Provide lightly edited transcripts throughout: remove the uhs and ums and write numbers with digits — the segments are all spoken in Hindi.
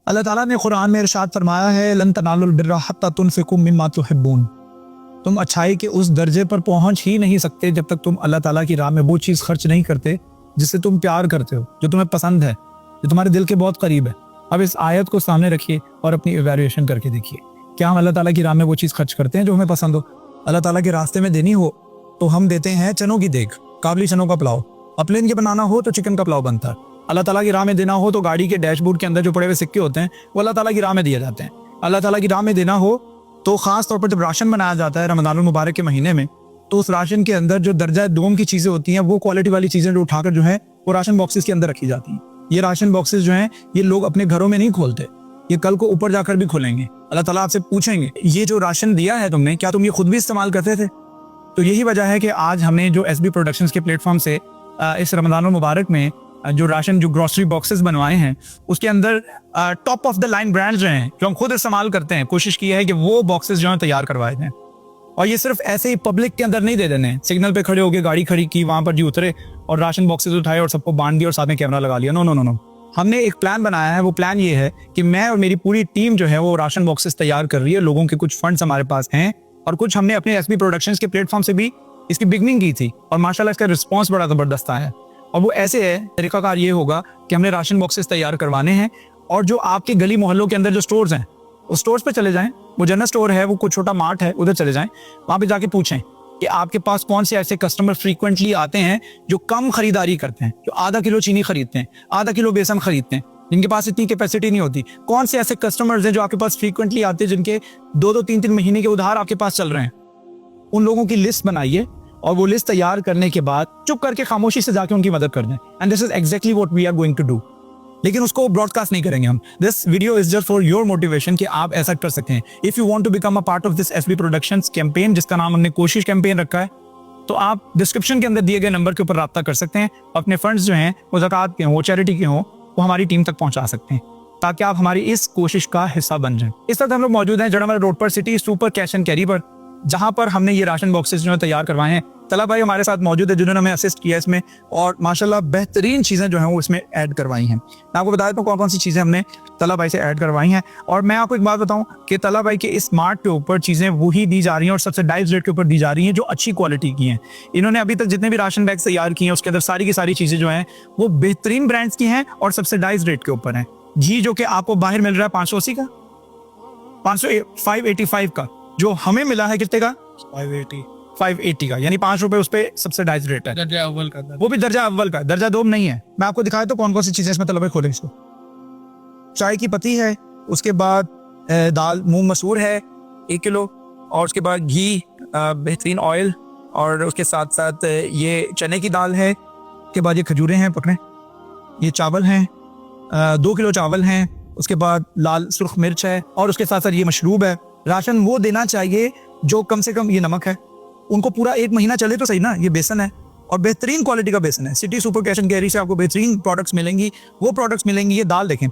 अल्लाह ताला ने कुरान में इरशाद फरमाया है, लन तनालुल बिर्रा हत्ता तुनफिकू मिम्मा तुहिब्बून। तुम अच्छाई के उस दर्जे पर पहुंच ही नहीं सकते जब तक तुम अल्लाह ताला की राह में वो चीज़ खर्च नहीं करते जिससे तुम प्यार करते हो, जो तुम्हें पसंद है, जो तुम्हारे दिल के बहुत करीब है। अब इस आयत को सामने रखिए और अपनी इवैल्यूएशन करके देखिए, क्या हम अल्लाह ताला की राह में वो चीज़ खर्च करते हैं जो हमें पसंद हो। अल्लाह ताला के रास्ते में देनी हो तो हम देते हैं चनों की देग, काबली चनों का पुलाव। प्लेन के बनाना हो तो चिकन का पुलाव बनता है। अल्लाह ताला की राह में देना हो तो गाड़ी के डैशबोर्ड के अंदर जो पड़े हुए सिक्के होते हैं वो अल्लाह ताला की राह में दिए जाते हैं। अल्लाह ताला की राह में देना हो तो खास तौर पर जब राशन बनाया जाता है रमज़ानुल मुबारक के महीने में, तो उस राशन के अंदर जो दर्जा दोम की चीजें होती हैं, वो क्वालिटी वाली चीजें जो उठाकर जो है वो राशन बॉक्सेस के अंदर रखी जाती हैं। ये राशन बॉक्सेस जो हैं ये लोग अपने घरों में नहीं खोलते, ये कल को ऊपर जाकर भी खोलेंगे। अल्लाह ताला आपसे पूछेंगे, ये जो राशन दिया है तुमने, क्या तुम ये खुद भी इस्तेमाल करते थे? तो यही वजह है कि आज हमने जो एसबी प्रोडक्शंस के प्लेटफॉर्म से इस रमज़ानुल मुबारक में जो राशन, जो ग्रोसरी बॉक्सेस बनवाए हैं, उसके अंदर top of the line brands जो हैं, जो हम खुद इस्तेमाल करते हैं, कोशिश की है कि वो बॉक्सेस जो हैं तैयार करवाए जाएं। और ये सिर्फ ऐसे ही पब्लिक के अंदर नहीं दे देने, सिग्नल पे खड़े होकर गाड़ी खड़ी की, वहां पर जी उतरे और राशन बॉक्सेस उठाए और सबको बांट दिया और साथ में कैमरा लगा लिया। नो नो नो नो, हमने एक प्लान बनाया है। वो प्लान ये है कि मैं और मेरी पूरी टीम जो है वो राशन बॉक्सेस तैयार कर रही है। लोगों के कुछ फंड्स हमारे पास हैं और कुछ हमने अपने एसबी प्रोडक्शंस के प्लेटफॉर्म से भी इसकी बिगनिंग की थी और माशाल्लाह इसका रिस्पॉन्स बड़ा जबरदस्त आया है। और वो ऐसे है, तरीकाकार ये होगा कि हमने राशन बॉक्सेस तैयार करवाने हैं और जो आपके गली मोहल्लों के अंदर जो स्टोर्स हैं, उस स्टोर्स पे चले जाएं। वो जनरल स्टोर है, वो कुछ छोटा मार्ट है, उधर चले जाएं। वहां पे जाके पूछें कि आपके पास कौन से ऐसे कस्टमर फ्रीक्वेंटली आते हैं जो कम खरीदारी करते हैं, जो आधा किलो चीनी खरीदते हैं, आधा किलो बेसन खरीदते हैं, जिनके पास इतनी कैपेसिटी नहीं होती। कौन से ऐसे कस्टमर्स हैं जो आपके पास फ्रीक्वेंटली आते हैं, जिनके 2-2, 3-3 महीने के उधार आपके पास चल रहे हैं। उन लोगों की लिस्ट बनाइए और वो लिस्ट तैयार करने के बाद चुप करके खामोशी से जाके उनकी मदद कर दें। And this is exactly what we are going to do. लेकिन उसको ब्रॉडकास्ट नहीं करेंगे हम। This video is just for your motivation कि आप ऐसा कर सकते हैं। If you want to become a part of this SB productions campaign, जिसका नाम हमने कोशिश कैंपेन रखा है, तो आप डिस्क्रिप्शन के अंदर दिए गए नंबर के ऊपर राब्ता कर सकते हैं। अपने फंड्स जो हैं वो ज़कात के हों, चैरिटी के हों, वो हमारी टीम तक पहुंचा सकते हैं ताकि आप हमारी इस कोशिश का हिस्सा बन जाएं। इस वक्त हम लोग मौजूद हैं जड़ावाला रोड पर, city super cash and carry पर, जहां पर हमने ये राशन बॉक्सेस जो है तैयार करवाए हैं। तला भाई हमारे साथ मौजूद है जिन्होंने हमें असिस्ट किया इसमें और माशाल्लाह बेहतरीन चीज़ें जो हैं वो इसमें ऐड करवाई हैं। मैं आपको बता देता हूँ कौन कौन सी चीज़ें हमने तला भाई से ऐड करवाई हैं। और मैं आपको एक बात बताऊं कि तला भाई के इस मार्ट के ऊपर चीज़ें वही दी जा रही हैं और सब्सिडाइज्ड रेट के ऊपर दी जा रही हैं जो अच्छी क्वालिटी की हैं। इन्होंने अभी तक जितने भी राशन बैग तैयार किए हैं उसके अंदर सारी की सारी चीज़ें जो हैं वो बेहतरीन ब्रांड्स की हैं और सब्सिडाइज्ड रेट के ऊपर हैं। घी जो कि आपको बाहर मिल रहा है 580 का, 585 का, जो हमें मिला है कितने का, 580 का, यानी 5 रुपए उस पर सब्सिडाइज रेट है। दर्जा अव्वल का, वो भी दर्जा अव्वल का, दर्जा दोम नहीं है। मैं आपको दिखाया तो कौन कौन सी चीजें इसमें तलबे खोले। इसको चाय की पत्ती है, उसके बाद दाल मूंग मसूर है 1 किलो, और उसके बाद घी, बेहतरीन ऑयल, और उसके साथ साथ ये चने की दाल है। उसके बाद ये खजूरें हैं पकड़े, ये चावल हैं 2 किलो चावल हैं। उसके बाद लाल सुर्ख मिर्च है और उसके साथ साथ ये मशरूब है। राशन वो देना चाहिए जो कम से कम, ये नमक है, उनको पूरा 1 महीना चले तो सही ना। ये बेसन है और बेहतरीन क्वालिटी का बेसन है। City super cash and carry से आपको बेहतरीन प्रोडक्ट्स मिलेंगी, वो प्रोडक्ट्स मिलेंगी। ये दाल देखें,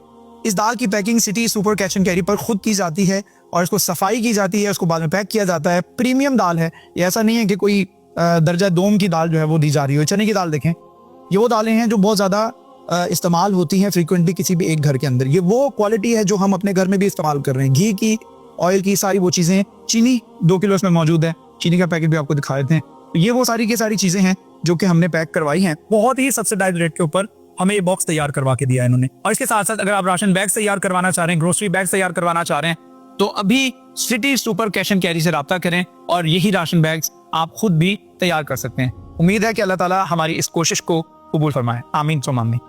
इस दाल की packing city super cash and carry पर खुद की जाती है और इसको सफाई की जाती है, उसको बाद में पैक किया जाता है। प्रीमियम दाल है, ये ऐसा नहीं है कि कोई दर्जा दोम की दाल जो है वो दी जा रही है। चने की दाल देखें, ये वो दालें हैं जो बहुत ज़्यादा इस्तेमाल होती हैं फ्रीक्वेंटली किसी भी एक घर के अंदर। ये वो क्वालिटी है जो हम अपने घर में भी इस्तेमाल कर रहे हैं। घी की, ऑयल की, सारी वो चीज़ें। चीनी 2 किलो इसमें मौजूद है, चीनी का पैकेट भी आपको दिखा देते हैं। तो ये वो सारी की सारी चीज़ें हैं जो कि हमने पैक करवाई हैं। बहुत ही सब्सिडाइज्ड रेट के ऊपर हमें ये बॉक्स तैयार करवा के दिया है इन्होंने। और इसके साथ साथ अगर आप राशन बैग तैयार करवाना चाह रहे हैं, ग्रोसरी बैग तैयार करवाना चाह रहे हैं, तो अभी city super cash and carry से राब्ता करें और यही राशन बैग्स आप खुद भी तैयार कर सकते हैं। उम्मीद है कि अल्लाह ताला हमारी इस कोशिश को कबूल फरमाए। आमीन सुम्मा आमीन।